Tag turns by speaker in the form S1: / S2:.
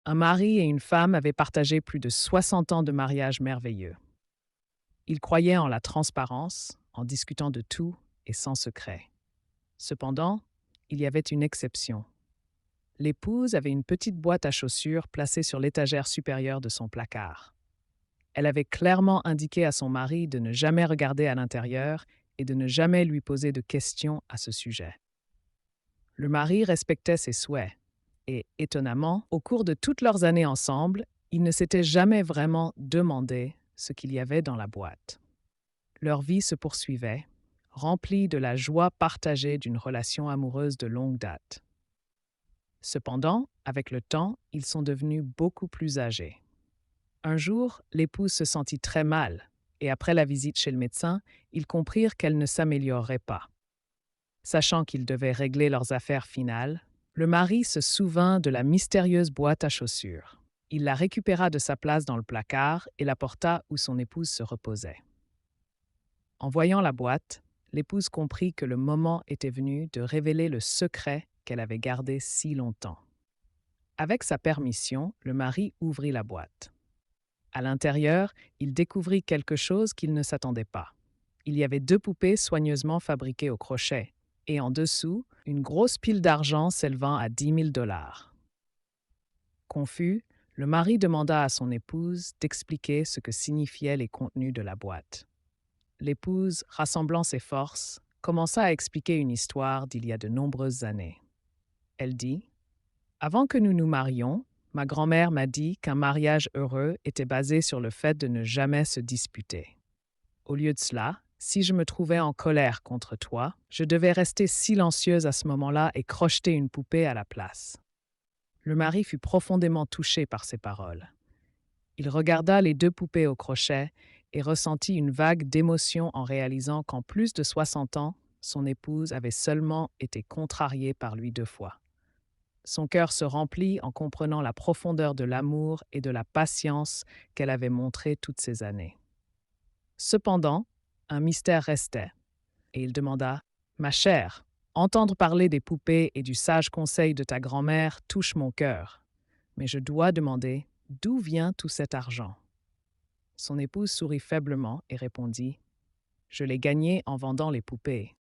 S1: Un mari et une femme avaient partagé plus de 60 ans de mariage merveilleux. Ils croyaient en la transparence, en discutant de tout et sans secret. Cependant, il y avait une exception. L'épouse avait une petite boîte à chaussures placée sur l'étagère supérieure de son placard. Elle avait clairement indiqué à son mari de ne jamais regarder à l'intérieur et de ne jamais lui poser de questions à ce sujet. Le mari respectait ses souhaits et, étonnamment, au cours de toutes leurs années ensemble, il ne s'était jamais vraiment demandé ce qu'il y avait dans la boîte. Leur vie se poursuivait, remplie de la joie partagée d'une relation amoureuse de longue date. Cependant, avec le temps, ils sont devenus beaucoup plus âgés. Un jour, l'épouse se sentit très mal, et après la visite chez le médecin, ils comprirent qu'elle ne s'améliorerait pas. Sachant qu'ils devaient régler leurs affaires finales, le mari se souvint de la mystérieuse boîte à chaussures. Il la récupéra de sa place dans le placard et la porta où son épouse se reposait. En voyant la boîte, l'épouse comprit que le moment était venu de révéler le secret qu'elle avait gardé si longtemps. Avec sa permission, le mari ouvrit la boîte. À l'intérieur, il découvrit quelque chose qu'il ne s'attendait pas. Il y avait 2 poupées soigneusement fabriquées au crochet, et en dessous, une grosse pile d'argent s'élevant à 10 000 $. Confus, le mari demanda à son épouse d'expliquer ce que signifiaient les contenus de la boîte. L'épouse, rassemblant ses forces, commença à expliquer une histoire d'il y a de nombreuses années. Elle dit : « Avant que nous nous marions, ma grand-mère m'a dit qu'un mariage heureux était basé sur le fait de ne jamais se disputer. Au lieu de cela, si je me trouvais en colère contre toi, je devais rester silencieuse à ce moment-là et crocheter une poupée à la place. » Le mari fut profondément touché par ces paroles. Il regarda les 2 poupées au crochet et ressentit une vague d'émotion en réalisant qu'en plus de 60 ans, son épouse avait seulement été contrariée par lui 2 fois. Son cœur se remplit en comprenant la profondeur de l'amour et de la patience qu'elle avait montré toutes ces années. Cependant, un mystère restait, et il demanda : « Ma chère, entendre parler des poupées et du sage conseil de ta grand-mère touche mon cœur, mais je dois demander d'où vient tout cet argent. » Son épouse sourit faiblement et répondit : « Je l'ai gagné en vendant les poupées. »